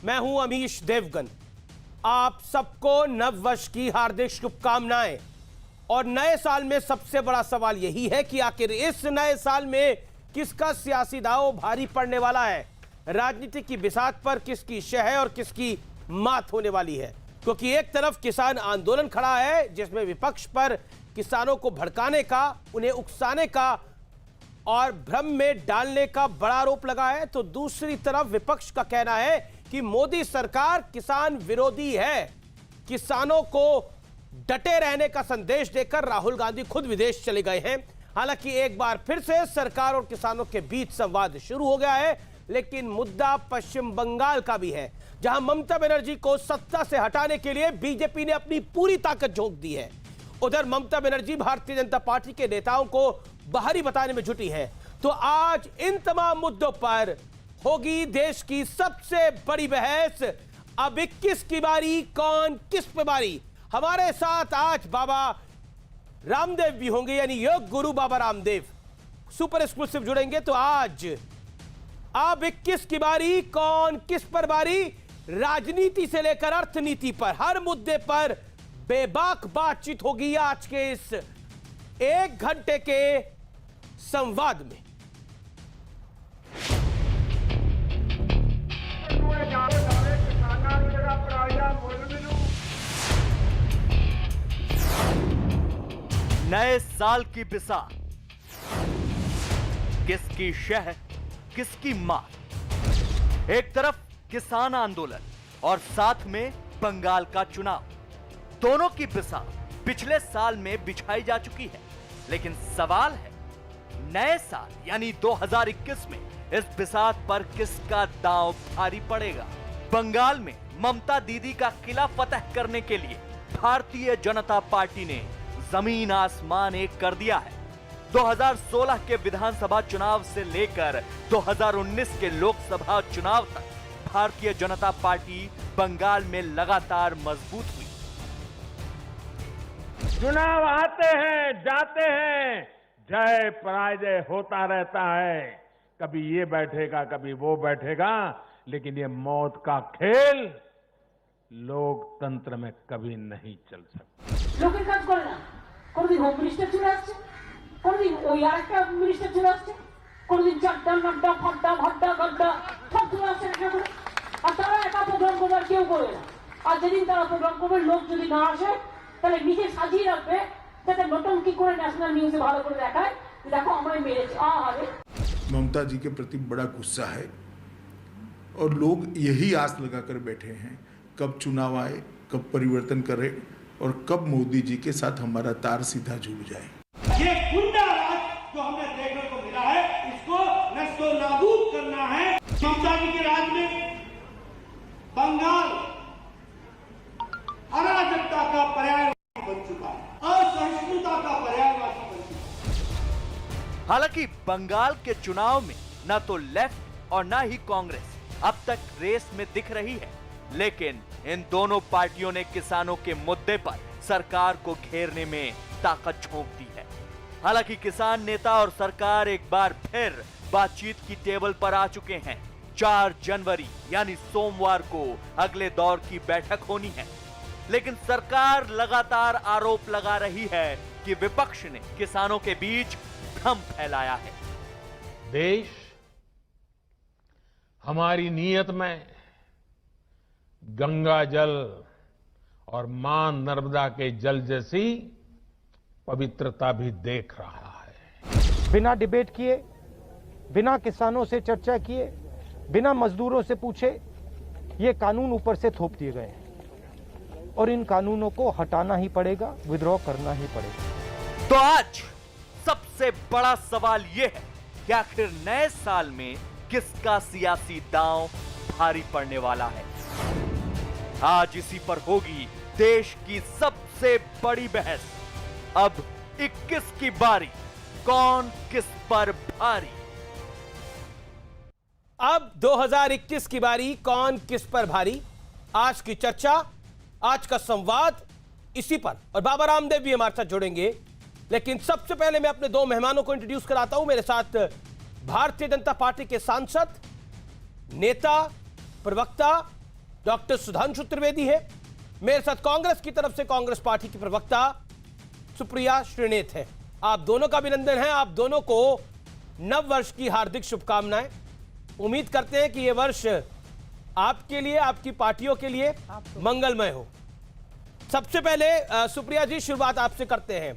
मैं हूं अमीश देवगन। आप सबको नववर्ष की हार्दिक शुभकामनाएं। और नए साल में सबसे बड़ा सवाल यही है कि आखिर इस नए साल में किसका सियासी दांव भारी पड़ने वाला है। राजनीति की बिसात पर किसकी शह और किसकी मात होने वाली है। क्योंकि एक तरफ किसान आंदोलन खड़ा है जिसमें विपक्ष पर किसानों को भड़काने का, उन्हें उकसाने का और भ्रम में डालने का बड़ा आरोप लगा है, तो दूसरी तरफ विपक्ष का कहना है कि मोदी सरकार किसान विरोधी है। किसानों को डटे रहने का संदेश देकर राहुल गांधी खुद विदेश चले गए हैं। हालांकि एक बार फिर से सरकार और किसानों के बीच संवाद शुरू हो गया है, लेकिन मुद्दा पश्चिम बंगाल का भी है, जहां ममता बनर्जी को सत्ता से हटाने के लिए बीजेपी ने अपनी पूरी ताकत झोंक दी है। उधर ममता बनर्जी भारतीय जनता पार्टी के नेताओं को बाहरी बताने में जुटी है। तो आज इन तमाम मुद्दों पर होगी देश की सबसे बड़ी बहस। अब 21 की बारी, कौन किस पे बारी। हमारे साथ आज बाबा रामदेव भी होंगे, यानी योग गुरु बाबा रामदेव सुपर एक्सक्लूसिव जुड़ेंगे। तो आज अब 21 की बारी, कौन किस पर बारी। राजनीति से लेकर अर्थनीति पर हर मुद्दे पर बेबाक बातचीत होगी आज के इस 1 घंटे के संवाद में। नए साल की बिसात, किसकी शह किसकी मात। एक तरफ किसान आंदोलन और साथ में बंगाल का चुनाव, दोनों की बिसात पिछले साल में बिछाई जा चुकी है। लेकिन सवाल है, नए साल यानी 2021 में इस बिसात पर किसका दांव भारी पड़ेगा। बंगाल में ममता दीदी का किला फतह करने के लिए भारतीय जनता पार्टी ने जमीन आसमान एक कर दिया है। 2016 के विधानसभा चुनाव से लेकर 2019 के लोकसभा चुनाव तक भारतीय जनता पार्टी बंगाल में लगातार मजबूत हुई। चुनाव आते हैं जाते हैं, जय पराजय होता रहता है। कभी ये बैठेगा कभी वो बैठेगा, लेकिन ये मौत का खेल लोकतंत्र में कभी नहीं चल सकता। लोकेर काज करे ना, कोनदिन होम मिनिस्टार चले आसছে, कोनदिन ওই আরেকটা মিনিস্টার চলে আসছে, কোনদিন চারটা নাড্ডা ফাড্ডা ভাড্ডা গড্ডা সব চলে আসছে একটা করে। আর তারা একা প্রোগ্রাম করবে, আর কেউ করবে না। আর যেদিন তারা প্রোগ্রাম করবে, লোক যদি না আসে তাহলে নিজে সাজিয়ে রাখবে, যাতে নতুনকি করে ন্যাশনাল নিউজে ভালো করে দেখায় যে দেখো আমরা মেরেছি। আরে ममता जी के प्रति बड़ा गुस्सा है और लोग यही आस लगाकर बैठे हैं कब चुनाव आए, कब परिवर्तन करे और कब मोदी जी के साथ हमारा तार सीधा जुड़ जाए। ये गुंडा राज जो हमें देखने को मिला है, इसको नस्तो नाबूद करना है। ममता जी के राज में बंगाल अराजकता का पर्यायवासी बन चुका है, असहिष्णुता का पर्यायवासी बन चुका है। हालांकि बंगाल के चुनाव में न तो लेफ्ट और न ही कांग्रेस अब तक रेस में दिख रही है, लेकिन इन दोनों पार्टियों ने किसानों के मुद्दे पर सरकार को घेरने में ताकत झोंक दी है। हालांकि किसान नेता और सरकार एक बार फिर बातचीत की टेबल पर आ चुके हैं। 4 जनवरी यानी सोमवार को अगले दौर की बैठक होनी है। लेकिन सरकार लगातार आरोप लगा रही है कि विपक्ष ने किसानों के बीच भ्रम फैलाया है। देश हमारी नीयत में गंगा जल और मां नर्मदा के जल जैसी पवित्रता भी देख रहा है। बिना डिबेट किए, बिना किसानों से चर्चा किए, बिना मजदूरों से पूछे ये कानून ऊपर से थोप दिए गए हैं और इन कानूनों को हटाना ही पड़ेगा, विद्रॉ करना ही पड़ेगा। तो आज सबसे बड़ा सवाल यह है कि आखिर नए साल में किसका सियासी दांव भारी पड़ने वाला है। आज इसी पर होगी देश की सबसे बड़ी बहस। अब 21 की बारी, कौन किस पर भारी। अब 2021 की बारी, कौन किस पर भारी। आज की चर्चा, आज का संवाद इसी पर। और बाबा रामदेव भी हमारे साथ जुड़ेंगे। लेकिन सबसे पहले मैं अपने 2 मेहमानों को इंट्रोड्यूस कराता हूं। मेरे साथ भारतीय जनता पार्टी के सांसद, नेता, प्रवक्ता डॉक्टर सुधांशु त्रिवेदी है। मेरे साथ कांग्रेस की तरफ से कांग्रेस पार्टी की प्रवक्ता सुप्रिया श्रीनेत है। आप दोनों का अभिनंदन है, आप दोनों को नव वर्ष की हार्दिक शुभकामनाएं। उम्मीद करते हैं कि यह वर्ष आपके लिए, आपकी पार्टियों के लिए मंगलमय हो। सबसे पहले सुप्रिया जी, शुरुआत आपसे करते हैं।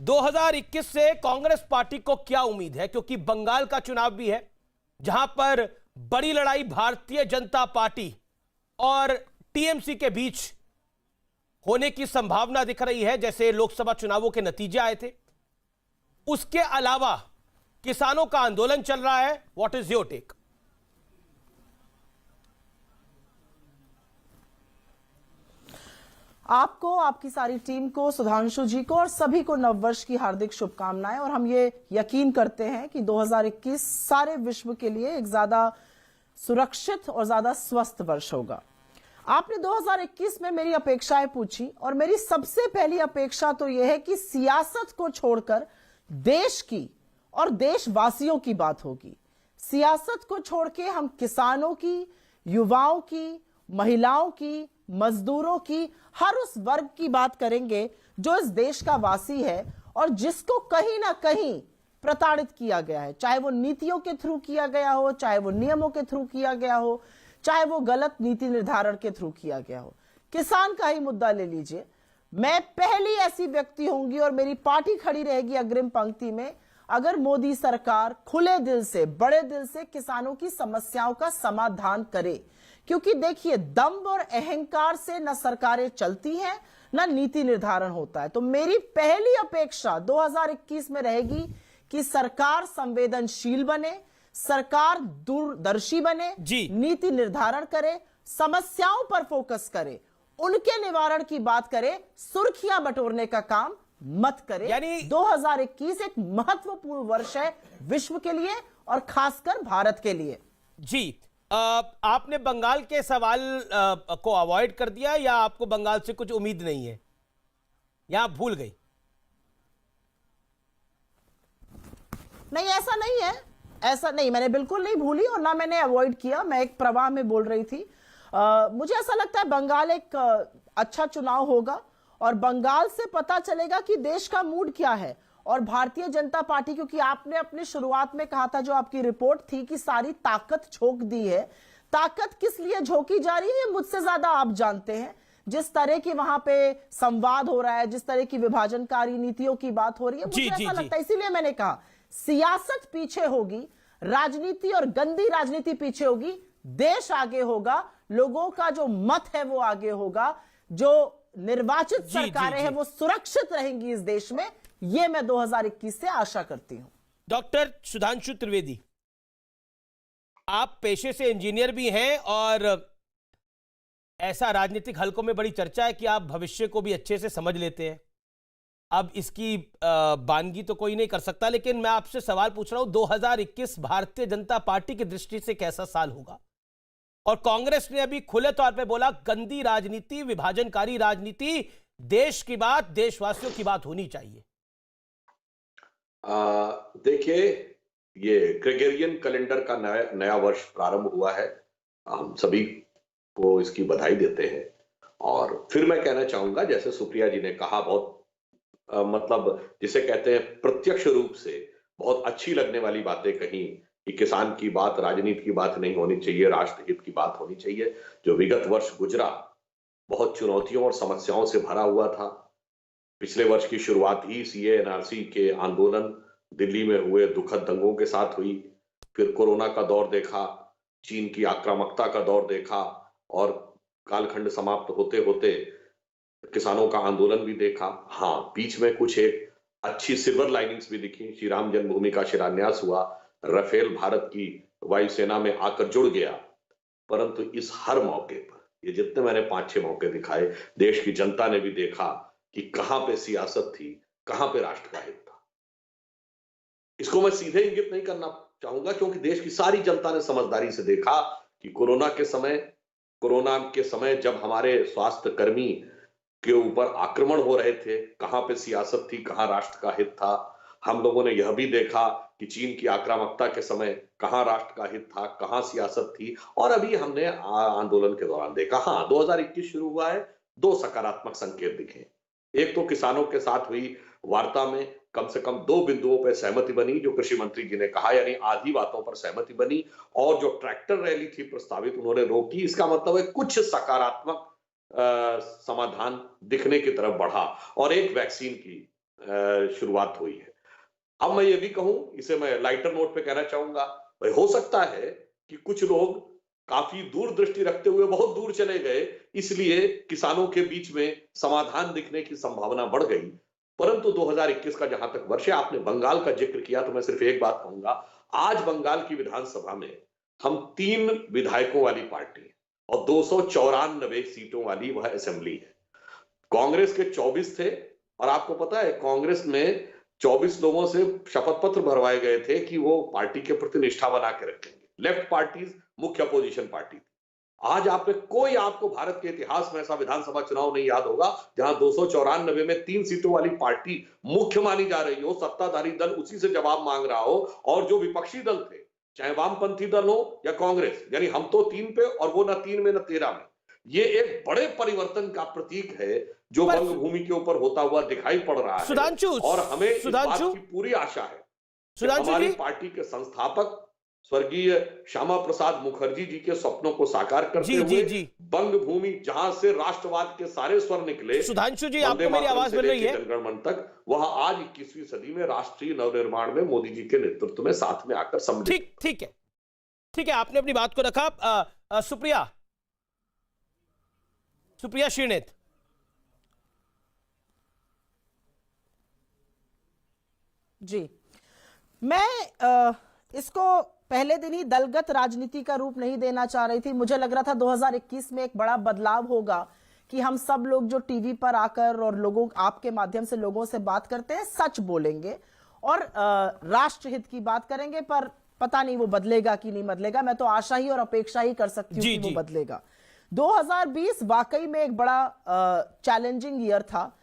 2021 से कांग्रेस पार्टी को क्या उम्मीद है, क्योंकि बंगाल का चुनाव भी है जहां पर बड़ी लड़ाई भारतीय जनता पार्टी और टीएमसी के बीच होने की संभावना दिख रही है, जैसे लोकसभा चुनावों के नतीजे आए थे। उसके अलावा किसानों का आंदोलन चल रहा है, व्हाट इज योर टेक? आपको, आपकी सारी टीम को, सुधांशु जी को और सभी को नववर्ष की हार्दिक शुभकामनाएं। और हम ये यकीन करते हैं कि 2021 सारे विश्व के लिए एक ज्यादा सुरक्षित और ज्यादा स्वस्थ वर्ष होगा। आपने 2021 में मेरी अपेक्षाएं पूछी और मेरी सबसे पहली अपेक्षा तो यह है कि सियासत को छोड़कर देश की और देशवासियों की बात होगी। सियासत को छोड़ के हम किसानों की, युवाओं की, महिलाओं की, मजदूरों की, हर उस वर्ग की बात करेंगे जो इस देश का वासी है और जिसको कहीं ना कहीं प्रताड़ित किया गया है, चाहे वो नीतियों के थ्रू किया गया हो, चाहे वो नियमों के थ्रू किया गया हो, चाहे वो गलत नीति निर्धारण के थ्रू किया गया हो। किसान का ही मुद्दा ले लीजिए, मैं पहली ऐसी व्यक्ति होंगी और मेरी पार्टी खड़ी रहेगी अग्रिम पंक्ति में अगर मोदी सरकार खुले दिल से, बड़े दिल से किसानों की समस्याओं का समाधान करे। क्योंकि देखिए, दंभ और अहंकार से न सरकारें चलती हैं न नीति निर्धारण होता है। तो मेरी पहली अपेक्षा 2021 में रहेगी कि सरकार संवेदनशील बने, सरकार दूरदर्शी बने, नीति निर्धारण करे, समस्याओं पर फोकस करे, उनके निवारण की बात करे, सुर्खियां बटोरने का काम मत करे। यानी 2021 एक महत्वपूर्ण वर्ष है विश्व के लिए और खासकर भारत के लिए। जी, आपने बंगाल के सवाल को अवॉइड कर दिया या आपको बंगाल से कुछ उम्मीद नहीं है, या आप भूल गई? नहीं, ऐसा नहीं है, ऐसा नहीं, मैंने बिल्कुल नहीं भूली और ना मैंने अवॉइड किया। मैं एक प्रवाह में बोल रही थी। मुझे ऐसा लगता है बंगाल एक अच्छा चुनाव होगा और बंगाल से पता चलेगा कि देश का मूड क्या है। और भारतीय जनता पार्टी, क्योंकि आपने अपने शुरुआत में कहा था, जो आपकी रिपोर्ट थी कि सारी ताकत झोंक दी है, ताकत किस लिए झोंकी जा रही है ये मुझसे ज्यादा आप जानते हैं। जिस तरह की वहां पे संवाद हो रहा है, जिस तरह की विभाजनकारी नीतियों की बात हो रही है, मुझे ऐसा लगता है, इसीलिए मैंने कहा सियासत पीछे होगी, राजनीति और गंदी राजनीति पीछे होगी, देश आगे होगा, लोगों का जो मत है वो आगे होगा, जो निर्वाचित सरकारें हैं वो सुरक्षित रहेंगी इस देश में। ये मैं 2021 से आशा करती हूं। डॉक्टर सुधांशु त्रिवेदी, आप पेशे से इंजीनियर भी हैं और ऐसा राजनीतिक हलकों में बड़ी चर्चा है कि आप भविष्य को भी अच्छे से समझ लेते हैं। अब इसकी बानगी तो कोई नहीं कर सकता, लेकिन मैं आपसे सवाल पूछ रहा हूं, 2021 भारतीय जनता पार्टी की दृष्टि से कैसा साल होगा? और कांग्रेस ने अभी खुले तौर पे बोला गंदी राजनीति, विभाजनकारी राजनीति, देश की बात, देशवासियों की बात होनी चाहिए। देखिए, ये ग्रेगोरियन कैलेंडर का नया वर्ष प्रारंभ हुआ है। हम सभी को इसकी बधाई देते हैं। और फिर मैं कहना चाहूंगा, जैसे सुप्रिया जी ने कहा, बहुत मतलब जिसे कहते हैं प्रत्यक्ष रूप से बहुत अच्छी लगने वाली बातें कही कि किसान की बात, राजनीति की बात नहीं होनी चाहिए, राष्ट्रहित की बात होनी चाहिए। जो विगत वर्ष गुजरा बहुत चुनौतियों और समस्याओं से भरा हुआ था। पिछले वर्ष की शुरुआत ही सीए एनआरसी के आंदोलन, दिल्ली में हुए दुखद दंगों के साथ हुई। फिर कोरोना का दौर देखा, चीन की आक्रामकता का दौर देखा और कालखंड समाप्त होते होते किसानों का आंदोलन भी देखा। हाँ, बीच में कुछ एक अच्छी सिल्वर लाइनिंग्स भी दिखी। श्री राम जन्मभूमि का शिलान्यास हुआ, राफेल भारत की वायुसेना में आकर जुड़ गया। परंतु इस हर मौके पर, ये जितने मैंने 5-6 मौके दिखाए, देश की जनता ने भी देखा कि कहां पे सियासत थी, कहां पे राष्ट्र का हित था। इसको मैं सीधे इंगित नहीं करना चाहूंगा, क्योंकि देश की सारी जनता ने समझदारी से देखा कि कोरोना के समय जब हमारे स्वास्थ्य कर्मी के ऊपर आक्रमण हो रहे थे, कहां पे सियासत थी, कहां राष्ट्र का हित था। हम लोगों ने यह भी देखा कि चीन की आक्रामकता के समय कहां राष्ट्र का हित था, कहां सियासत थी, और अभी हमने आंदोलन के दौरान देखा। हाँ, 2021 शुरू हुआ है, 2 सकारात्मक संकेत दिखे। एक तो किसानों के साथ हुई वार्ता में कम से कम 2 बिंदुओं पर सहमति बनी, जो कृषि मंत्री जी ने कहा, यानी आधी बातों पर सहमति बनी, और जो ट्रैक्टर रैली थी प्रस्तावित, उन्होंने रोकी। इसका मतलब है कुछ सकारात्मक समाधान दिखने की तरफ बढ़ा, और एक वैक्सीन की शुरुआत हुई है। अब मैं ये भी कहूं, इसे मैं लाइटर नोट पे कहना चाहूंगा, भाई हो सकता है कि कुछ लोग काफी दूरदृष्टि रखते हुए बहुत दूर चले गए, इसलिए किसानों के बीच में समाधान दिखने की संभावना बढ़ गई। परंतु 2021 का जहां तक वर्ष है, आपने बंगाल का जिक्र किया, तो मैं सिर्फ एक बात कहूंगा, आज बंगाल की विधानसभा में हम 3 विधायकों वाली पार्टी है और 294 सीटों वाली वह असेंबली है। कांग्रेस के 24 थे, और आपको पता है कांग्रेस में 24 लोगों से शपथ पत्र भरवाए गए थे कि वो पार्टी के प्रति निष्ठा बना के रखेंगे। लेफ्ट पार्टीज मुख्य अपोजिशन पार्टी थी। आज आपको भारत के इतिहास में ऐसा विधानसभा चुनाव नहीं याद होगा जहां 294 में 3 सीटों वाली पार्टी मुख्य मानी जा रही हो, सत्ताधारी दल उसी से जवाब मांग रहा हो, और जो विपक्षी दल थे, चाहे वामपंथी दल हो या कांग्रेस, यानी हम तो 3 पे और वो न 3 में न 13 में। ये एक बड़े परिवर्तन का प्रतीक है जो बंग भूमि के ऊपर होता हुआ दिखाई पड़ रहा है, और हमें इस बात की पूरी आशा है कि हमारी पार्टी के संस्थापक स्वर्गीय श्यामा प्रसाद मुखर्जी जी के सपनों को साकार करते हुए बंग भूमि, जहां से राष्ट्रवाद के सारे स्वर निकले, सुधांशु जी आपको मेरी आवाज मिल रही है, जनगण मन तक, वह आज 21वीं सदी में राष्ट्रीय नवनिर्माण में मोदी जी के नेतृत्व में साथ में आकर सम्मिलित। ठीक है, आपने अपनी बात को रखा। सुप्रिया श्रीनेत, जी, मैं इसको पहले दिन ही दलगत राजनीति का रूप नहीं देना चाह रही थी। मुझे लग रहा था 2021 में एक बड़ा बदलाव होगा कि हम सब लोग जो टीवी पर आकर और लोगों आपके माध्यम से लोगों से बात करते हैं, सच बोलेंगे और राष्ट्रहित की बात करेंगे, पर पता नहीं वो बदलेगा कि नहीं बदलेगा। मैं तो आशा ही और अपेक्षा ही कर सकती हूँ कि वो बदलेगा। 2020 वाकई में एक बड़ा चैलेंजिंग ईयर था।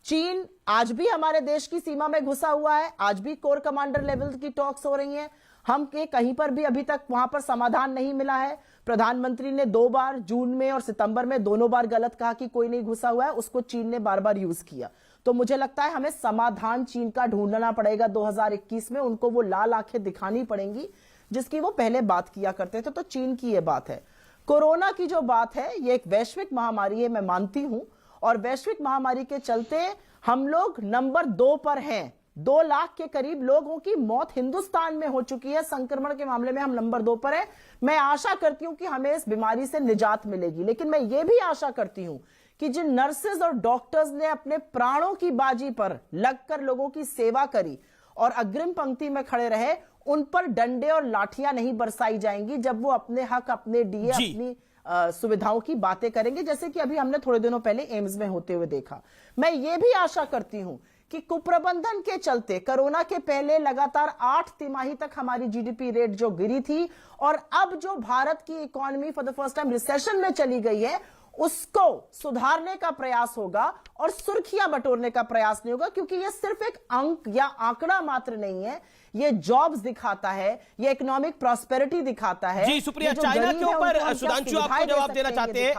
चीन आज भी हमारे देश की सीमा में घुसा हुआ है, आज भी कोर कमांडर लेवल की टॉक्स हो रही हैं। हम के कहीं पर भी अभी तक वहां पर समाधान नहीं मिला है। प्रधानमंत्री ने 2 बार, जून में और सितंबर में, दोनों बार गलत कहा कि कोई नहीं घुसा हुआ है, उसको चीन ने बार बार यूज किया। तो मुझे लगता है हमें समाधान चीन का ढूंढना पड़ेगा 2021 में। उनको वो लाल आंखें दिखानी पड़ेंगी जिसकी वो पहले बात किया करते थे। तो चीन की ये बात है। कोरोना की जो बात है, ये एक वैश्विक महामारी है, मैं मानती हूं, और वैश्विक महामारी के चलते हम लोग नंबर 2 पर हैं। 2 लाख के करीब लोगों की मौत हिंदुस्तान में हो चुकी है। संक्रमण के मामले में हम नंबर 2 पर हैं। मैं आशा करती हूं कि हमें इस बीमारी से निजात मिलेगी, लेकिन मैं ये भी आशा करती हूं कि जिन नर्सेज और डॉक्टर्स ने अपने प्राणों की बाजी पर लगकर लोगों की सेवा करी और अग्रिम पंक्ति में खड़े रहे, उन पर डंडे और लाठियां नहीं बरसाई जाएंगी जब वो अपने हक, अपने डीए, अपनी सुविधाओं की बातें करेंगे, जैसे कि अभी हमने थोड़े दिनों पहले एम्स में होते हुए देखा। मैं ये भी आशा करती हूं कि कुप्रबंधन के चलते कोरोना के पहले लगातार 8 तिमाही तक हमारी जीडीपी रेट जो गिरी थी, और अब जो भारत की economy for the first time recession में चली गई है, उसको सुधारने का प्रयास होगा और सुर्खियां बटोरने का प्रयास नहीं होगा, क्योंकि यह सिर्फ एक अंक या आंकड़ा मात्र नहीं है। ये जॉब्स दिखाता है, ये इकोनॉमिक प्रॉस्पेरिटी दिखाता है। जी सुप्रिया, चाइना के ऊपर सुधांशु आपको जवाब देना चाहते हैं।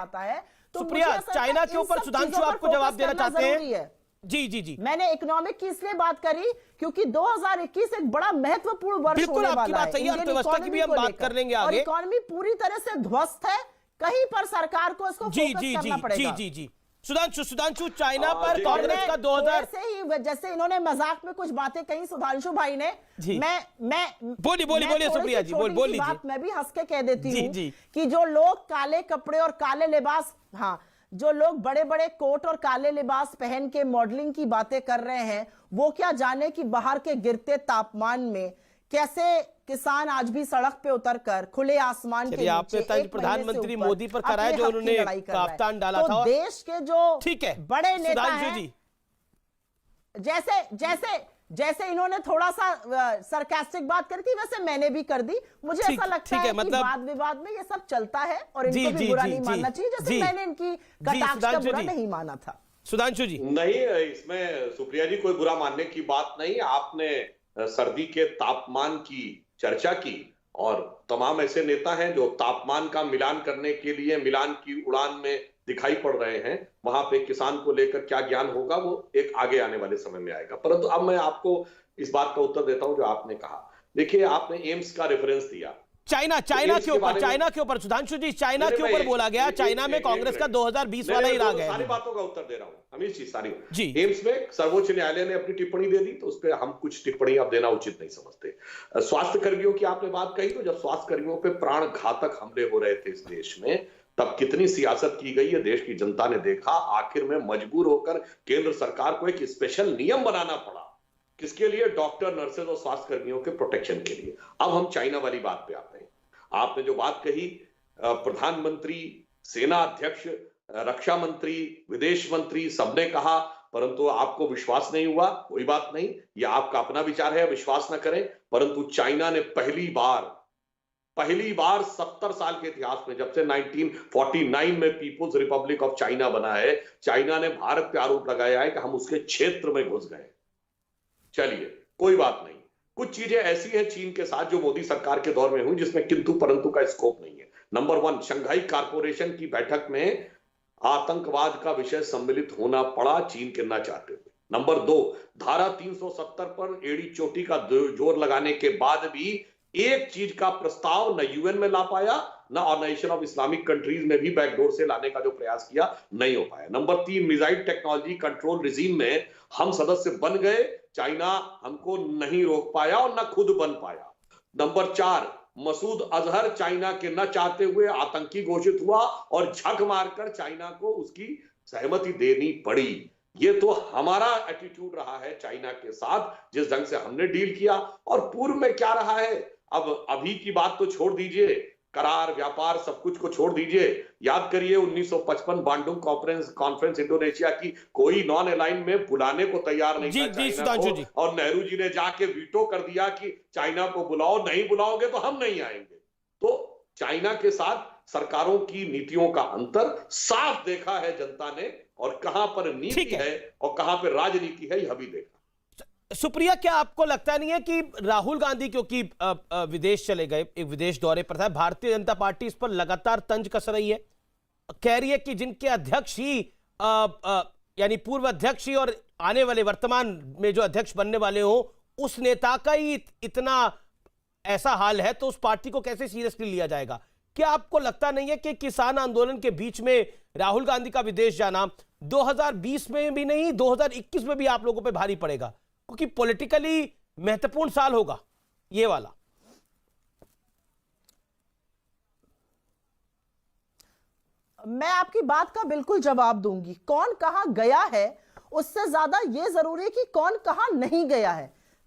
सुप्रिया, चाइना के ऊपर सुधांशु आपको जवाब देना चाहते हैं। जी, मैंने इकोनॉमिक की इसलिए बात करी क्योंकि 2021 एक बड़ा महत्वपूर्ण वर्ष होने वाला है। अर्थव्यवस्था की भी हम बात कर लेंगे आगे। इकोनॉमी पूरी तरह से ध्वस्त है, कहीं पर सरकार को इसको फोकस करना पड़ेगा। जी सुधांशु, चाइना पर कांग्रेस का 2000 से ही, जैसे इन्होंने मजाक में कुछ बातें कही सुधांशु भाई ने, मैं बोलिए सुप्रिया जी, बोल लीजिए। मैं भी हंस के कह देती हूँ कि जो लोग काले कपड़े और काले लिबास, जो लोग बड़े बड़े कोट और काले लिबास पहन के मॉडलिंग की बातें कर रहे हैं, वो क्या जाने कि बाहर के गिरते तापमान में कैसे किसान आज भी सड़क पे उतरकर खुले आसमान के नीचे आपने प्रधानमंत्री मोदी पर कराया जो उन्होंने काफ्तान डाला था। देश के जो ठीक है बड़े नेता हैं, जैसे इन्होंने थोड़ा सा सरकास्टिक बात करी थी, वैसे मैंने भी कर दी। मुझे ऐसा लगता है कि वाद विवाद में ये सब चलता है और इनको भी बुरा नहीं मानना चाहिए, जैसे मैंने इनकी कटाक्ष का बुरा नहीं माना था। सुधांशु जी, नहीं, इसमें सुप्रिया जी कोई बुरा मानने की बात नहीं। आपने सर्दी के तापमान की चर्चा की, और तमाम ऐसे नेता हैं जो तापमान का मिलान करने के लिए मिलान की उड़ान में दिखाई पड़ रहे हैं। वहां पे किसान को लेकर क्या ज्ञान होगा वो एक आगे आने वाले समय में आएगा। परंतु अब मैं आपको इस बात का उत्तर देता हूं जो आपने कहा। देखिए, आपने एम्स का रेफरेंस दिया, चाइना के ऊपर सुधांशु जी, चाइना के ऊपर बोला गया, चाइना में कांग्रेस का 2020 वाला ही रह गया। सारी बातों का उत्तर दे रहा हूं हमीश जी, सारी जी। एम्स में सर्वोच्च न्यायालय ने अपनी टिप्पणी दे दी, तो उस पर हम कुछ टिप्पणी अब देना उचित नहीं समझते। स्वास्थ्य कर्मियों की आपने बात कही, तो जब स्वास्थ्य कर्मियों पे प्राण घातक हमले हो रहे थे इस देश में, तब कितनी सियासत की गई है देश की जनता ने देखा। आखिर में मजबूर होकर केंद्र सरकार को एक स्पेशल नियम बनाना पड़ा, किसके लिए? डॉक्टर, नर्सेज और स्वास्थ्य कर्मियों के प्रोटेक्शन के लिए। अब हम चाइना वाली बात पे आते हैं। आपने जो बात कही, प्रधानमंत्री, सेना अध्यक्ष, रक्षा मंत्री, विदेश मंत्री सबने कहा, परंतु आपको विश्वास नहीं हुआ। कोई बात नहीं, यह आपका अपना विचार है, विश्वास न करें। परंतु चाइना ने पहली बार 70 साल के इतिहास में, जब से 1949 में पीपुल्स रिपब्लिक ऑफ चाइना बना है, चाइना ने भारत पे आरोप लगाया है कि हम उसके क्षेत्र में घुस गए। चलिए, कोई बात नहीं, कुछ चीजें ऐसी हैं चीन के साथ जो मोदी सरकार के दौर में हुई जिसमें किंतु परंतु का स्कोप नहीं है। नंबर 1, शंघाई कॉरपोरेशन की बैठक में आतंकवाद का विषय सम्मिलित होना पड़ा चीन के ना चाहते हुए। नंबर 2, धारा 370 पर एड़ी चोटी का जोर लगाने के बाद भी एक चीज का प्रस्ताव न यूएन में ला पाया, न ऑर्गेनाइजेशन ऑफ इस्लामिक कंट्रीज ने भी बैकडोर से लाने का जो प्रयास किया, नहीं हो पाया। Number 3, missile technology control regime में हम सदस्य बन गए, चाइना हमको नहीं रोक पाया और न खुद बन पाया। नंबर 4, मसूद अजहर चाइना के न चाहते हुए आतंकी घोषित हुआ और झक मारकर चाइना को उसकी सहमति देनी पड़ी। ये तो हमारा एटीट्यूड रहा है चाइना के साथ, जिस ढंग से हमने डील किया। और पूर्व में क्या रहा है, अब अभी की बात तो छोड़ दीजिए, करार, व्यापार, सब कुछ को छोड़ दीजिए। याद करिए 1955 बांडुंग कॉन्फ्रेंस इंडोनेशिया की, कोई नॉन अलाइन में बुलाने को तैयार नहीं था चाइना को, और नेहरू जी ने जाके वीटो कर दिया कि चाइना को बुलाओ, नहीं बुलाओगे तो हम नहीं आएंगे। तो चाइना के साथ सरकारों की नीतियों का अंतर साफ देखा है जनता ने, और कहां पर नीति है और कहां पर राजनीति है, यह भी देखा। सुप्रिया, क्या आपको लगता नहीं है कि राहुल गांधी, क्योंकि विदेश चले गए, एक विदेश दौरे पर था, भारतीय जनता पार्टी इस पर लगातार तंज कस रही है, कह रही है कि जिनके अध्यक्ष ही यानी पूर्व अध्यक्ष ही और आने वाले वर्तमान में जो अध्यक्ष बनने वाले हो, उस नेता का ही इतना ऐसा हाल है, तो उस पार्टी को कैसे सीरियसली लिया जाएगा? क्या आपको लगता नहीं है कि किसान आंदोलन के बीच में राहुल गांधी का विदेश जाना 2020 में भी नहीं, 2021 में भी आप लोगों पे भारी पड़ेगा, क्योंकि पॉलिटिकली महत्वपूर्ण साल होगा ये वाला? मैं आपकी बात का बिल्कुल जवाब दूंगी। कौन कहां गया है उससे ज्यादा यह जरूरी है कि कौन कहां नहीं गया है।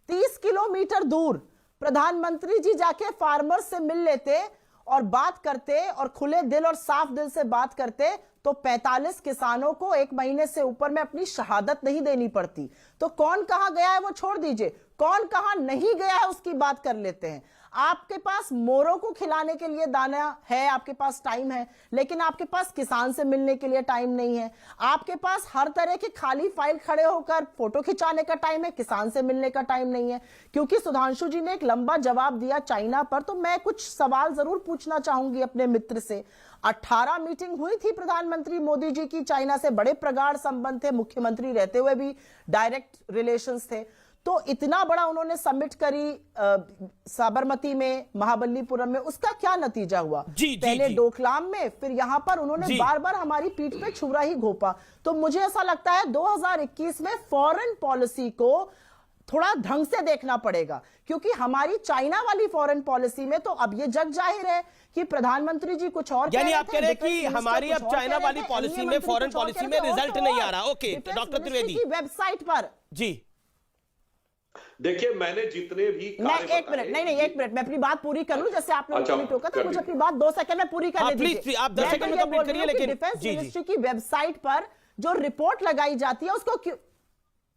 30 किलोमीटर दूर प्रधानमंत्री जी जाके फार्मर्स से मिल लेते और बात करते और खुले दिल और साफ दिल से बात करते, तो 45 किसानों को 1 महीने से ऊपर में अपनी शहादत नहीं देनी पड़ती। तो कौन कहां गया है वो छोड़ दीजिए, कौन कहां नहीं गया है उसकी बात कर लेते हैं। आपके पास मोरों को खिलाने के लिए दाना है, आपके पास टाइम है, लेकिन आपके पास किसान से मिलने के लिए टाइम नहीं है। आपके पास हर तरह की खाली फाइल खड़े होकर फोटो खिंचाने का टाइम है, किसान से मिलने का टाइम नहीं है। क्योंकि सुधांशु जी ने एक लंबा जवाब दिया चाइना पर, तो मैं कुछ सवाल जरूर पूछना चाहूंगी अपने मित्र से। 18 मीटिंग हुई थी प्रधानमंत्री मोदी जी की, चाइना से बड़े प्रगाढ़ संबंध थे, मुख्यमंत्री रहते हुए भी डायरेक्ट रिलेशंस थे। तो इतना बड़ा उन्होंने समिट करी साबरमती में, महाबलीपुरम में, उसका क्या नतीजा हुआ? पहले डोकलाम में, फिर यहां पर उन्होंने बार बार हमारी पीठ पे छुरा ही घोपा। तो मुझे ऐसा लगता है 2021 में फॉरेन पॉलिसी को थोड़ा ढंग से देखना पड़ेगा, क्योंकि हमारी चाइना वाली फॉरेन पॉलिसी में तो अब ये जग जाहिर है कि प्रधानमंत्री जी कुछ और, यानी आप कह रहे हैं कि हमारी अब चाइना वाली पॉलिसी में, फॉरेन पॉलिसी में रिजल्ट नहीं आ रहा। ओके डॉक्टर त्रिवेदी, वेबसाइट पर जी देखिए, मैंने जितने भी एक मिनट मैं अपनी बात पूरी कर लूं। जैसे आपने मुझे टोका था, मुझे अपनी बात 2 सेकंड में पूरी करने दीजिए। आप 10 सेकंड में कंप्लीट करिए। लेकिन डिफेंस मिनिस्ट्री की वेबसाइट पर जो रिपोर्ट लगाई जाती है उसको क्यों,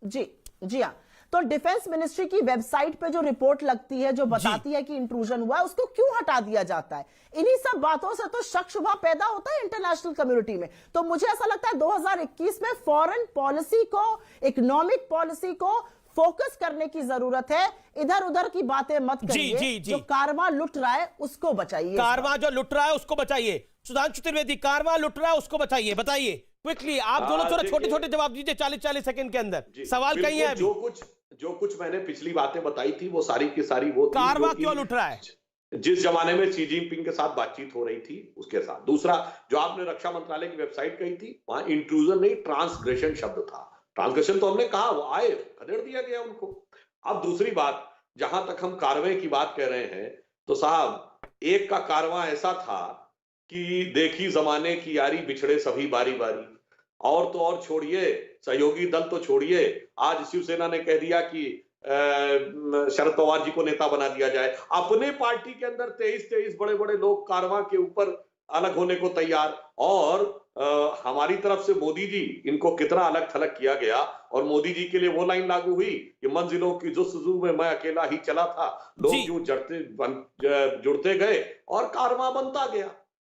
जी हाँ, तो डिफेंस मिनिस्ट्री की वेबसाइट पे जो रिपोर्ट लगती है, जो बताती है कि इंट्रूजन हुआ है, उसको क्यों हटा दिया जाता है? इन्हीं सब बातों से तो शक शुबा पैदा होता है इंटरनेशनल कम्युनिटी में। तो मुझे ऐसा लगता है 2021 में फॉरेन पॉलिसी को, इकोनॉमिक पॉलिसी को फोकस करने की जरूरत है, इधर उधर की बातें मत करिए। जी। जो कारवां लुट रहा है उसको बचाइए, कारवां जो लुट रहा है उसको बचाइए। सुधांशु त्रिवेदी, कारवां लुट रहा है उसको बचाइए, बताइए क्विकली। आप दोनों थोड़ा छोटे छोटे जवाब दीजिए 40-40 सेकंड के अंदर। सवाल कहीं है अभी? जो कुछ मैंने पिछली बातें बताई थी वो सारी की सारी वो थी, कारवां क्यों लुट रहा है? जिस जमाने में शी जिनपिंग के साथ बातचीत हो रही थी उसके साथ। दूसरा, जो आपने रक्षा मंत्रालय की वेबसाइट कही थी, वहां इंट्रूजन नहीं ट्रांसग्रेशन शब्द था। ट्रांसग्रेशन तो हमने कहा, वो आए, खदेड़ दिया गया उनको। अब दूसरी बात, जहां तक हम कार्रवाई की बात कह रहे हैं, तो साहब एक का कारवां ऐसा था कि देखी जमाने की यारी बिछड़े सभी बारी बारी। और तो और छोड़िए, सहयोगी दल तो छोड़िए, आज शिवसेना ने कह दिया कि शरद पवार जी को नेता बना दिया जाए। अपने पार्टी के अंदर 23 बड़े बड़े लोग कारवां के ऊपर अलग होने को तैयार। और हमारी तरफ से मोदी जी, इनको कितना अलग थलग किया गया। और मोदी जी के लिए वो लाइन लागू हुई कि मंजिलों की जुस्तजू में मैं अकेला ही चला था, लोग यूं जुड़ते गए और कारवां बनता गया।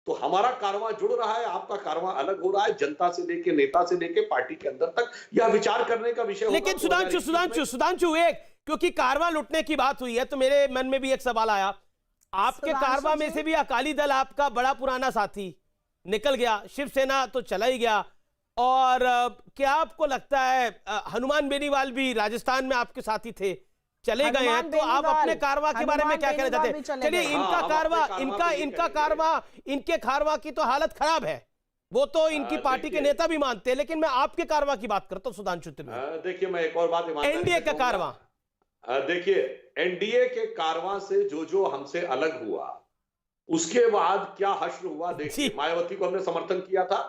तो हमारा कारवां जुड़ रहा है, आपका कारवां अलग हो रहा है। जनता से लेके, नेता से लेके पार्टी के अंदर तक यह विचार करने का विषय। लेकिन सुधांशु एक, क्योंकि कारवां लुटने की बात हुई है तो मेरे मन में भी एक सवाल आया। आपके कारवां में से भी अकाली दल, आपका बड़ा पुराना साथी, निकल गया, शिवसेना तो चला ही गया। और क्या आपको लगता है हनुमान बेनीवाल भी राजस्थान में आपके साथी थे, चले गए हैं, तो आप अपने कारवां के बारे में क्या कहना चाहते हैं? चलिए, इनका कारवां, इनके कारवां की तो हालत खराब है, वो तो इनकी पार्टी के नेता भी मानते हैं, लेकिन मैं आपके कारवां की बात करता हूं सुधांशु त्रिवेदी। देखिए, मैं एक और बात, एनडीए का कारवां, देखिए एनडीए के कारवां से जो हमसे अलग हुआ, उसके बाद क्या हश्र हुआ। देखिए, मायावती को हमने समर्थन किया था,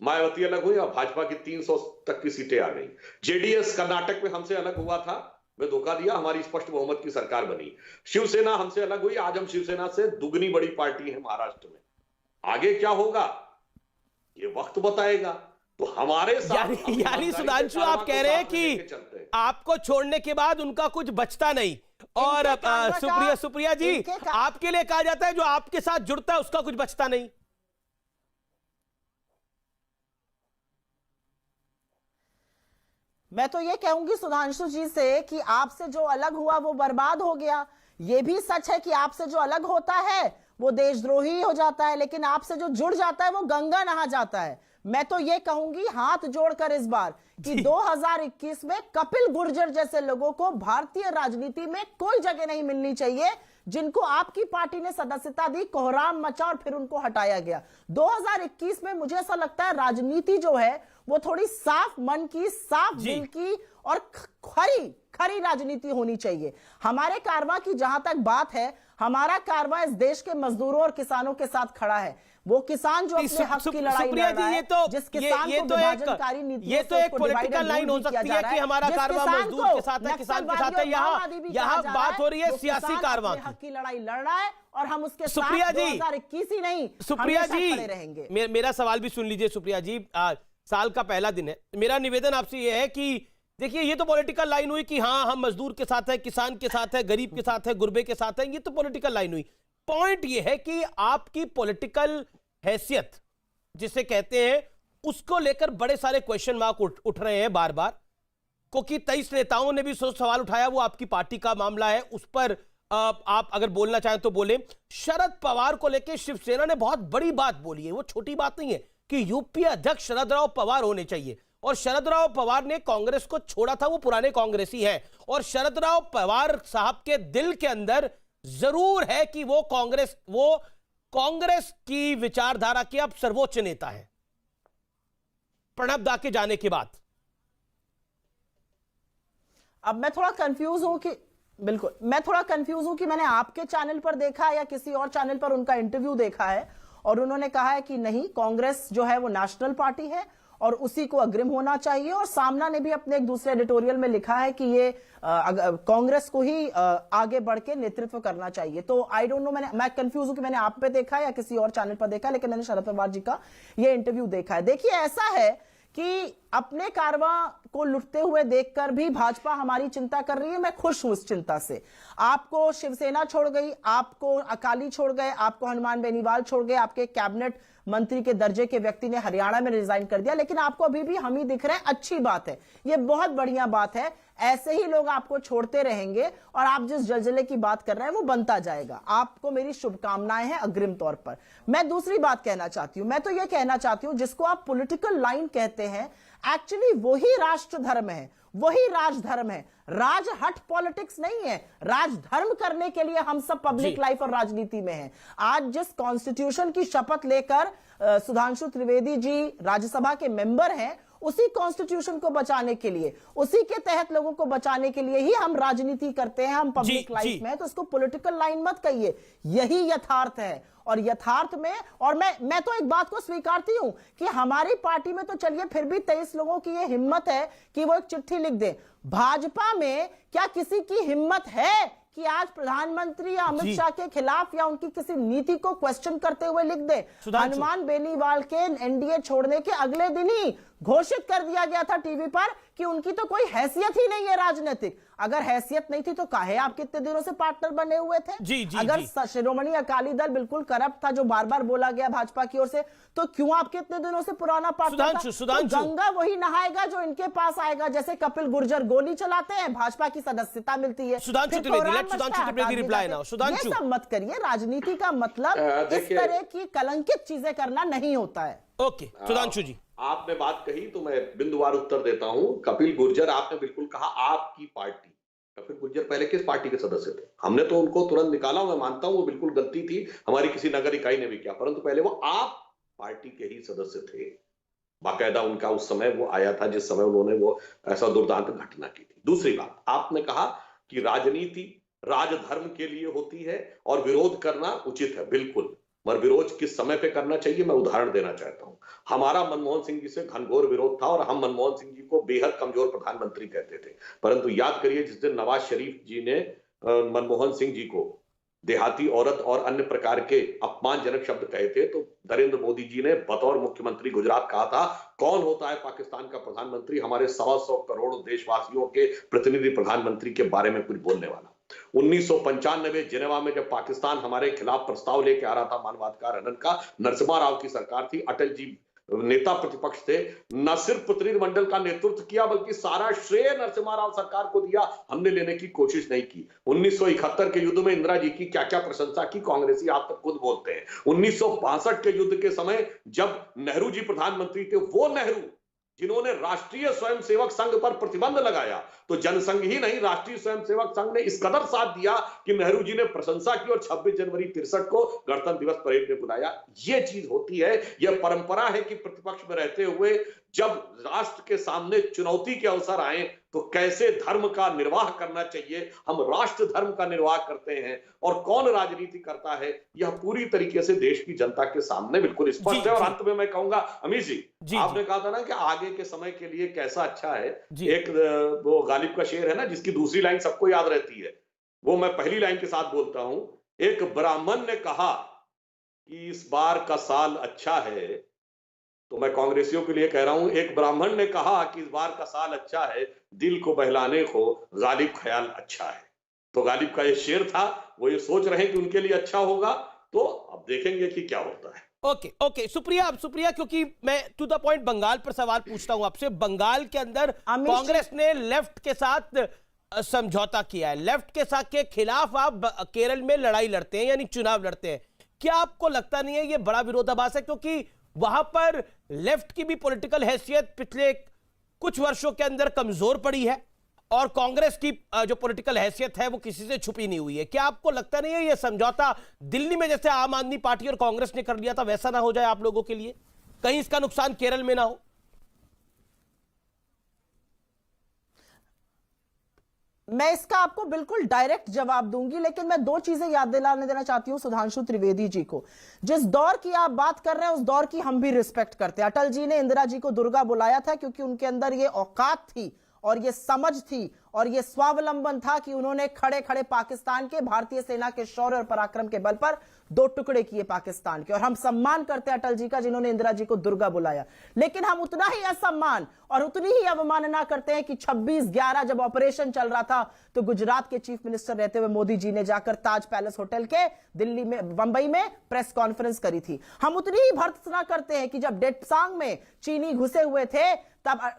मायावती अलग हुई और भाजपा की 300 तक की सीटें आ गई। जेडीएस कर्नाटक में हमसे अलग हुआ था, मैं धोखा दिया, हमारी स्पष्ट बहुमत की सरकार बनी। शिवसेना हमसे अलग हुई, आज हम शिवसेना से दुगनी बड़ी पार्टी है महाराष्ट्र में। आगे क्या होगा ये वक्त बताएगा। तो हमारे साथ यानी सुधांशु आप कह रहे हैं कि आपको छोड़ने के बाद उनका कुछ बचता नहीं। और सुप्रिया जी, आपके लिए कहा जाता है जो आपके साथ जुड़ता है उसका कुछ बचता नहीं। मैं तो ये कहूंगी सुधांशु जी से कि आपसे जो अलग हुआ वो बर्बाद हो गया। ये भी सच है कि आपसे जो अलग होता है वो देशद्रोही हो जाता है, लेकिन आपसे जो जुड़ जाता है वो गंगा नहा जाता है। मैं तो ये कहूंगी हाथ जोड़कर इस बार कि 2021 में कपिल गुर्जर जैसे लोगों को भारतीय राजनीति में कोई जगह नहीं मिलनी चाहिए, जिनको आपकी पार्टी ने सदस्यता दी, कोहराम मचा और फिर उनको हटाया गया। 2021 में मुझे ऐसा लगता है राजनीति जो है वो थोड़ी साफ मन की, साफ दिल की और खरी राजनीति होनी चाहिए। हमारे कारवां की जहां तक बात है, हमारा कारवां इस देश के मजदूरों और किसानों के साथ खड़ा है। वो किसान जो अपने हक की लड़ाई लड़ रहा है, जिस किसान को विभाजनकारी नीतियों से एक पॉलिटिकल लाइन हो सकती है कि हमारा कारवां मजदूर के साथ है, किसान के साथ है। यहाँ बात हो रही है सियासी कारवां, हक की लड़ाई लड़ रहा है और हम उसके साथ सुप्रिया जी 2021 ही नहीं, सुप्रिया जी रहेंगे। मेरा सवाल भी सुन लीजिए सुप्रिया जी। साल का पहला दिन है, मेरा निवेदन आपसे यह है कि देखिए, ये तो पॉलिटिकल लाइन हुई कि हाँ हम मजदूर के साथ है, किसान के साथ है, गरीब के साथ है, गुरबे के साथ है, ये तो पॉलिटिकल लाइन हुई। पॉइंट ये है कि आपकी पॉलिटिकल हैसियत जिसे कहते हैं, उसको लेकर बड़े सारे क्वेश्चन मार्क उठ रहे हैं बार बार, क्योंकि 23 नेताओं ने भी सवाल उठाया, वो आपकी पार्टी का मामला है, उस पर आप अगर बोलना चाहें तो बोले। शरद पवार को लेकर शिवसेना ने बहुत बड़ी बात बोली है, वो छोटी बात नहीं है कि यूपी अध्यक्ष शरद राव पवार होने चाहिए। और शरद राव पवार ने कांग्रेस को छोड़ा था, वो पुराने कांग्रेसी हैं। और शरद राव पवार साहब के दिल के अंदर जरूर है कि वो कांग्रेस की विचारधारा के अब सर्वोच्च नेता है प्रणब दा के जाने के बाद। अब मैं थोड़ा कंफ्यूज हूं कि मैं थोड़ा कंफ्यूज हूं कि मैंने आपके चैनल पर देखा या किसी और चैनल पर उनका इंटरव्यू देखा है और उन्होंने कहा है कि नहीं, कांग्रेस जो है वो नेशनल पार्टी है और उसी को अग्रिम होना चाहिए। और सामना ने भी अपने एक दूसरे एडिटोरियल में लिखा है कि ये कांग्रेस को ही आगे बढ़ के नेतृत्व करना चाहिए। तो आई डोंट नो, मैं कंफ्यूज हूं कि मैंने आप पे देखा या किसी और चैनल पर देखा, लेकिन मैंने शरद पवार जी का ये इंटरव्यू देखा है। देखिए, ऐसा है कि अपने कारवां को लुटते हुए देखकर भी भाजपा हमारी चिंता कर रही है। मैं खुश हूं इस चिंता से। आपको शिवसेना छोड़ गई, आपको अकाली छोड़ गए, आपको हनुमान बेनीवाल छोड़ गए, आपके कैबिनेट मंत्री के दर्जे के व्यक्ति ने हरियाणा में रिजाइन कर दिया, लेकिन आपको अभी भी हम ही दिख रहे हैं। अच्छी बात है, ये बहुत बढ़िया बात है। ऐसे ही लोग आपको छोड़ते रहेंगे और आप जिस जलजले की बात कर रहे हैं वो बनता जाएगा। आपको मेरी शुभकामनाएं हैं अग्रिम तौर पर। मैं दूसरी बात कहना चाहती हूं, मैं तो यह कहना चाहती हूं जिसको आप पॉलिटिकल लाइन कहते हैं, एक्चुअली वही राष्ट्र धर्म है, वही राजधर्म है। राजहट पॉलिटिक्स नहीं है, राजधर्म करने के लिए हम सब पब्लिक लाइफ और राजनीति में हैं। आज जिस कॉन्स्टिट्यूशन की शपथ लेकर सुधांशु त्रिवेदी जी राज्यसभा के मेंबर हैं, उसी कॉन्स्टिट्यूशन को बचाने के लिए, उसी के तहत लोगों को बचाने के लिए ही हम राजनीति करते हैं, हम पब्लिक लाइफ में। तो इसको पॉलिटिकल लाइन मत कहिए, यही यथार्थ है। और यथार्थ में, और मैं तो एक बात को स्वीकारती हूं कि हमारी पार्टी में तो चलिए फिर भी 23 लोगों की ये हिम्मत है कि वो एक चिट्ठी लिख दें। भाजपा में क्या किसी की हिम्मत है कि आज प्रधानमंत्री या अमित शाह के खिलाफ या उनकी किसी नीति को क्वेश्चन करते हुए लिख दे? हनुमान बेनीवाल के एनडीए छोड़ने के अगले दिन ही घोषित कर दिया गया था टीवी पर कि उनकी तो कोई हैसियत ही नहीं है राजनीतिक। अगर हैसियत नहीं थी तो काहे आप कितने दिनों से पार्टनर बने हुए थे? अगर शिरोमणि अकाली दल बिल्कुल करप्ट था, जो बार बार बोला गया भाजपा की ओर से, तो क्यों आप कितने दिनों से पुराना पार्टनर था? तो गंगा वही नहाएगा जो इनके पास आएगा। जैसे कपिल गुर्जर गोली चलाते हैं, भाजपा की सदस्यता मिलती है। ये सब मत करिए। राजनीति का मतलब इस तरह की कलंकित चीजें करना नहीं होता है। ओके, सुधांशु जी, आपने बात कही तो मैं बिंदुवार उत्तर देता हूं। कपिल गुर्जर, आपने बिल्कुल कहा आपकी पार्टी। कपिल गुर्जर पहले किस पार्टी के सदस्य थे? हमने तो उनको तुरंत निकाला। मैं मानता हूं वो बिल्कुल गलती थी, हमारी किसी नगर इकाई ने भी किया, परंतु पहले वो आप पार्टी के ही सदस्य थे। बाकायदा उनका उस समय वो आया था जिस समय उन्होंने वो ऐसा दुर्दांत घटना की थी। दूसरी बात, आपने कहा कि राजनीति राजधर्म के लिए होती है और विरोध करना उचित है। बिल्कुल, मगर विरोध किस समय पे करना चाहिए मैं उदाहरण देना चाहता हूं। हमारा मनमोहन सिंह जी से घनघोर विरोध था और हम मनमोहन सिंह जी को बेहद कमजोर प्रधानमंत्री कहते थे, परंतु याद करिए जिस दिन नवाज शरीफ जी ने मनमोहन सिंह जी को देहाती औरत और अन्य प्रकार के अपमानजनक शब्द कहे थे, तो नरेंद्र मोदी जी ने बतौर मुख्यमंत्री गुजरात कहा था, कौन होता है पाकिस्तान का प्रधानमंत्री हमारे 125 करोड़ देशवासियों के प्रतिनिधि प्रधानमंत्री के बारे में कुछ बोलने वाला। 1995 जिनेवा में जब पाकिस्तान हमारे खिलाफ प्रस्ताव लेके आ रहा था मानवाधिकार हनन का, नरसिम्हा राव की सरकार थी, अटल जी नेता प्रतिपक्ष थे, न सिर्फ प्रतिनिधिमंडल का नेतृत्व किया बल्कि सारा श्रेय नरसिम्हा राव सरकार को दिया, हमने लेने की कोशिश नहीं की। 1971 के युद्ध में इंदिरा जी की क्या क्या प्रशंसा की कांग्रेसी आप तक खुद बोलते हैं। 1962 के युद्ध के समय जब नेहरू जी प्रधानमंत्री थे, वो नेहरू जिन्होंने राष्ट्रीय स्वयंसेवक संघ पर प्रतिबंध लगाया, तो जनसंघ ही नहीं राष्ट्रीय स्वयंसेवक संघ ने इस कदर साथ दिया कि नेहरू जी ने प्रशंसा की और 26 जनवरी 63 को गणतंत्र दिवस परेड में बुलाया। यह चीज होती है, यह परंपरा है कि प्रतिपक्ष में रहते हुए जब राष्ट्र के सामने चुनौती के अवसर आए तो कैसे धर्म का निर्वाह करना चाहिए, हम राष्ट्र धर्म का निर्वाह करते हैं और कौन राजनीति करता है, यह पूरी तरीके से देश की जनता के सामने बिल्कुल स्पष्ट है। और अंत में मैं कहूंगा, अमीर जी आपने कहा था ना कि आगे के समय के लिए कैसा अच्छा है। एक वो गालिब का शेर है ना जिसकी दूसरी लाइन सबको याद रहती है, वो मैं पहली लाइन के साथ बोलता हूं। एक ब्राह्मण ने कहा कि इस बार का साल अच्छा है, तो मैं कांग्रेसियों के लिए कह रहा हूं, एक ब्राह्मण ने कहा कि इस बार का साल अच्छा है, दिल को बहलाने को गालिब ख्याल अच्छा है। तो गालिब का ये शेर था, वो ये सोच रहे हैं कि उनके लिए अच्छा होगा, तो अब देखेंगे कि क्या होता है। ओके, सुप्रिया, क्योंकि मैं टू द पॉइंट बंगाल पर सवाल पूछता हूं आपसे। बंगाल के अंदर कांग्रेस ने लेफ्ट के साथ समझौता किया है, लेफ्ट के साथ के खिलाफ आप केरल में लड़ाई लड़ते हैं, यानी चुनाव लड़ते हैं। क्या आपको लगता नहीं है ये बड़ा विरोधाभास है, क्योंकि वहां पर लेफ्ट की भी पॉलिटिकल हैसियत पिछले कुछ वर्षों के अंदर कमजोर पड़ी है और कांग्रेस की जो पॉलिटिकल हैसियत है वो किसी से छुपी नहीं हुई है? क्या आपको लगता नहीं है ये समझौता दिल्ली में जैसे आम आदमी पार्टी और कांग्रेस ने कर लिया था वैसा ना हो जाए आप लोगों के लिए? कहीं इसका नुकसान केरल में ना हो? मैं इसका आपको बिल्कुल डायरेक्ट जवाब दूंगी, लेकिन मैं दो चीजें याद दिलाने देना चाहती हूं सुधांशु त्रिवेदी जी को। जिस दौर की आप बात कर रहे हैं उस दौर की हम भी रिस्पेक्ट करते हैं। अटल जी ने इंदिरा जी को दुर्गा बुलाया था क्योंकि उनके अंदर ये औकात थी और ये समझ थी और ये स्वावलंबन था कि उन्होंने खड़े खड़े पाकिस्तान के, भारतीय सेना के शौर्य और पराक्रम के बल पर 2 टुकड़े किए पाकिस्तान के। और हम सम्मान करते हैं अटल जी का, जिन्होंने इंदिरा जी को दुर्गा बुलाया। लेकिन हम उतना ही असम्मान और उतनी ही अवमानना करते हैं कि 26/11 जब ऑपरेशन चल रहा था तो गुजरात के चीफ मिनिस्टर रहते हुए मोदी जी ने जाकर ताज पैलेस होटल के दिल्ली में, बंबई में प्रेस कॉन्फ्रेंस करी थी। हम उतनी ही भर्त्सना करते हैं कि जब डेप्सांग में चीनी घुसे हुए थे तब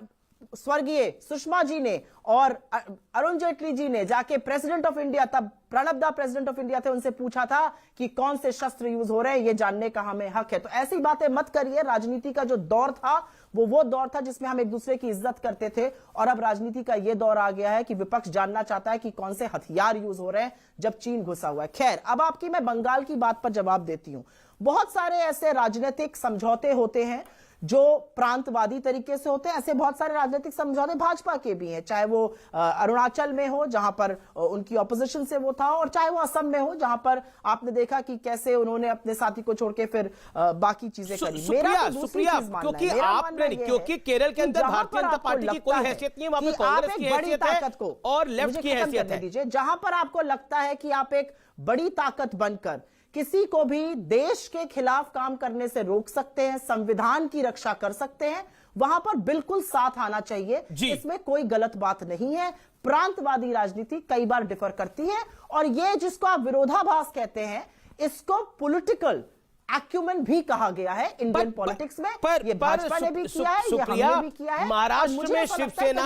स्वर्गीय सुषमा जी ने और अरुण जेटली जी ने जाके प्रेसिडेंट ऑफ इंडिया, तब प्रणब दा प्रेसिडेंट ऑफ इंडिया थे, उनसे पूछा था कि कौन से शस्त्र यूज हो रहे हैं, ये जानने का हमें हक है। तो ऐसी बातें मत करिए। राजनीति का जो दौर था वो दौर था जिसमें हम एक दूसरे की इज्जत करते थे, और अब राजनीति का ये दौर आ गया है कि विपक्ष जानना चाहता है कि कौन से हथियार यूज हो रहे हैं जब चीन घुसा हुआ है। खैर, अब आपकी मैं बंगाल की बात पर जवाब देती हूं। बहुत सारे ऐसे राजनीतिक समझौते होते हैं जो प्रांतवादी तरीके से होते हैं। ऐसे बहुत सारे राजनीतिक समझौते भाजपा के भी हैं, चाहे वो अरुणाचल में हो जहां पर उनकी ऑपोजिशन से वो था, और चाहे वो असम में हो जहां पर आपने देखा कि कैसे उन्होंने अपने साथी को छोड़ के फिर बाकी चीजें करी। सुप्रिया, क्योंकि आपने, क्योंकि केरल के अंदर भारतीय जनता पार्टी की कोई हैसियत नहीं है, वहां पर कांग्रेस की हैसियत है और लेफ्ट की हैसियत है। जहां पर आपको लगता है कि आप एक बड़ी ताकत बनकर किसी को भी देश के खिलाफ काम करने से रोक सकते हैं, संविधान की रक्षा कर सकते हैं, वहां पर बिल्कुल साथ आना चाहिए। इसमें कोई गलत बात नहीं है। प्रांतवादी राजनीति कई बार डिफर करती है, और ये जिसको आप विरोधाभास कहते हैं, इसको पॉलिटिकल एक्यूमेन भी कहा गया है इंडियन पॉलिटिक्स में। ये भाजपा ने भी किया है, ये हमने भी किया है। महाराष्ट्र में शिवसेना,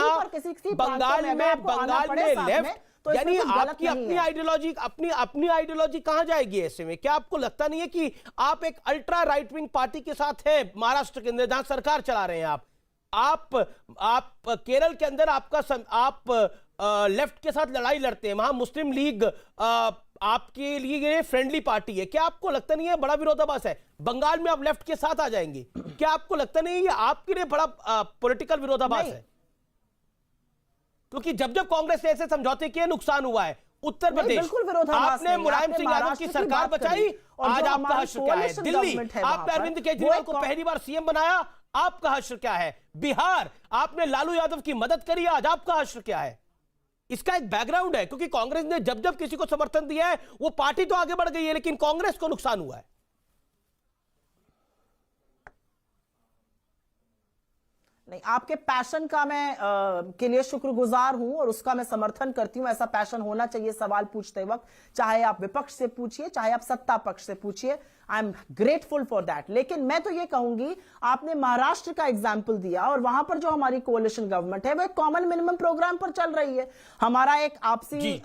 बंगाल में लेफ्ट, तो यानी आपकी अपनी आइडियोलॉजी कहां जाएगी ऐसे में? क्या आपको लगता नहीं है कि आप एक अल्ट्रा राइट विंग पार्टी के साथ है महाराष्ट्र के अंदर, जहां सरकार चला रहे हैं आप केरल के अंदर आप लेफ्ट के साथ लड़ाई लड़ते हैं, वहां मुस्लिम लीग आपके लिए फ्रेंडली पार्टी है। क्या आपको लगता नहीं है बड़ा विरोधाभास है? बंगाल में आप लेफ्ट के साथ आ जाएंगे, क्या आपको लगता नहीं है ये आपके लिए बड़ा पॉलिटिकल विरोधाभास है? क्योंकि जब कांग्रेस ने ऐसे समझौते किए नुकसान हुआ है। उत्तर प्रदेश आपने मुलायम सिंह यादव की सरकार बचाई, आज आपका हश्र क्या है? दिल्ली आपने अरविंद केजरीवाल को पहली बार सीएम बनाया, आपका हश्र क्या है? बिहार आपने लालू यादव की मदद करी, आज आपका हश्र क्या है? इसका एक बैकग्राउंड है, क्योंकि कांग्रेस ने जब किसी को समर्थन दिया है वो पार्टी तो आगे बढ़ गई है, लेकिन कांग्रेस को नुकसान हुआ है। नहीं, आपके पैशन का मैं के लिए शुक्रगुजार हूं और उसका मैं समर्थन करती हूं। ऐसा पैशन होना चाहिए सवाल पूछते वक्त, चाहे आप विपक्ष से पूछिए, चाहे आप सत्ता पक्ष से पूछिए। I am grateful for that. लेकिन मैं तो ये कहूंगी, आपने महाराष्ट्र का एग्जाम्पल दिया, और वहां पर जो हमारी कोalition गवर्नमेंट है वो एक कॉमन मिनिमम प्रोग्राम पर चल रही है। हमारा एक आपसी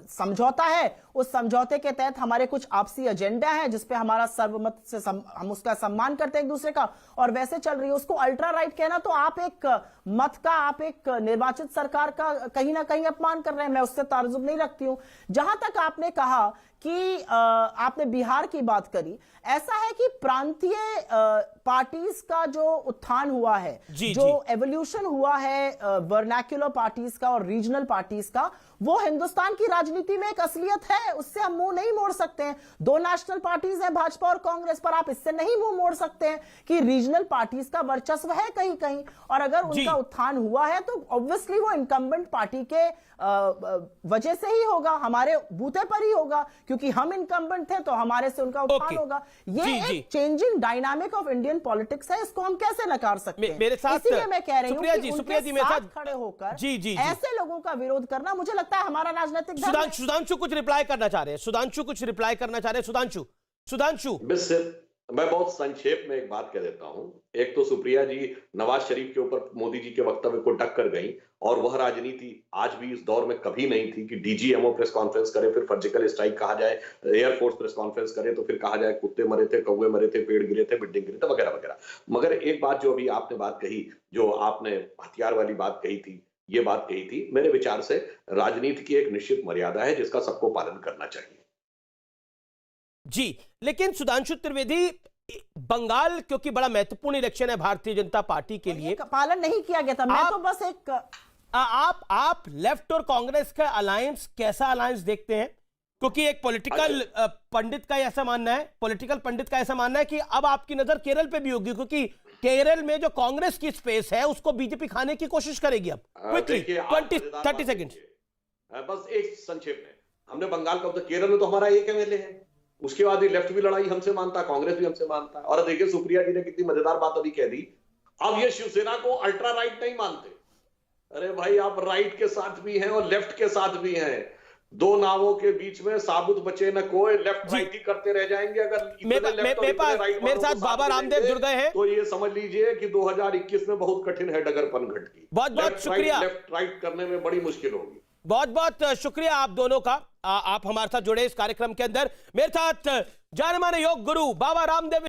समझौता है, उस समझौते के तहत हमारे कुछ आपसी एजेंडा है जिसपे हमारा सर्वमत से हम उसका सम्मान करते हैं एक दूसरे का, और वैसे चल रही है। उसको अल्ट्रा राइट कहना, तो आप एक मत का, आप एक निर्वाचित सरकार का कहीं ना कहीं अपमान कर रहे हैं। मैं उससे ताज्जुब नहीं रखती हूं। जहां तक आपने कहा कि आपने बिहार की बात करी, ऐसा है कि प्रांतीय पार्टीज का जो उत्थान हुआ है, जो एवोल्यूशन हुआ है वर्नाक्युलर पार्टीज का और रीजनल पार्टीज का, वो हिंदुस्तान की राजनीति में एक असलियत है। उससे हम मुंह नहीं मोड़ सकते हैं। 2 नेशनल पार्टीज हैं, भाजपा और कांग्रेस, पर आप इससे नहीं मुंह मोड़ सकते हैं कि रीजनल पार्टीज का वर्चस्व है कहीं कहीं, और अगर उनका उत्थान हुआ है तो ऑब्वियसली वो इनकम्बेंट पार्टी के वजह से ही होगा, हमारे बूते पर ही होगा, क्योंकि हम इनकम्बेंट थे तो हमारे से उनका उत्थान होगा। ये एक changing dynamic of Indian politics है, इसको हम कैसे नकार सकते हैं? मेरे साथ इसीलिए मैं कह रही हूं कि सुप्रिया जी मेरे साथ खड़े होकर ऐसे लोगों का विरोध करना, मुझे लगता है हमारा राजनीतिक धर्म है। सुधांशु कुछ रिप्लाई करना चाह रहे हैं। सुधांशु मैं बहुत संक्षेप में एक बात कह देता हूं। एक तो सुप्रिया जी नवाज शरीफ के ऊपर मोदी जी के वक्तव्य को टक्कर गई, और वह राजनीति आज भी इस दौर में कभी नहीं थी कि डीजीएमओ प्रेस कॉन्फ्रेंस करे, फिर सर्जिकल स्ट्राइक कहा जाए, एयरफोर्स प्रेस कॉन्फ्रेंस करे तो फिर कहा जाए कुत्ते मरे थे, कौवे मरे थे, पेड़ गिरे थे, बिल्डिंग गिरे थे, वगैरह वगैरह। मगर एक बात जो अभी आपने बात कही, जो आपने हथियार वाली बात कही थी, ये बात कही थी, मेरे विचार से राजनीति की एक निश्चित मर्यादा है जिसका सबको पालन करना चाहिए। जी, लेकिन सुधांशु त्रिवेदी, बंगाल क्योंकि बड़ा महत्वपूर्ण इलेक्शन है भारतीय जनता पार्टी के लिए, पालन नहीं किया गया था। मैं तो बस एक आप लेफ्ट और कांग्रेस का अलायंस कैसा अलायंस देखते हैं? क्योंकि एक पॉलिटिकल पंडित का ऐसा मानना है, पॉलिटिकल पंडित का ऐसा मानना है कि अब आपकी नजर केरल पे भी होगी, क्योंकि केरल में जो कांग्रेस की स्पेस है उसको बीजेपी खाने की कोशिश करेगी। अब क्विकली 20-30 सेकंड। बस एक संक्षेप में, हमने बंगाल का, तो केरल में तो हमारा एक एमएलए है, उसके बाद लेफ्ट भी लड़ाई हमसे मानता है, कांग्रेस भी हमसे मानता है। और देखिए सुप्रिया जी ने कितनी मजेदार बात अभी कह दी, अब ये शिवसेना को अल्ट्रा राइट नहीं मानते। अरे भाई, आप राइट के साथ भी हैं और लेफ्ट के साथ भी हैं, दो नावों के बीच में साबुत बचे न कोई, लेफ्ट राइट ही करते रह जाएंगे। अगर मेरे साथ बाबा रामदेव जुड़ गए हैं, तो ये समझ लीजिए कि 2021 में बहुत कठिन है डगर पनघट की। बहुत बहुत शुक्रिया। लेफ्ट राइट करने में बड़ी मुश्किल होगी। बहुत बहुत शुक्रिया आप दोनों का, आप हमारे साथ जुड़े इस कार्यक्रम के अंदर। मेरे साथ जाने माने योग गुरु बाबा रामदेव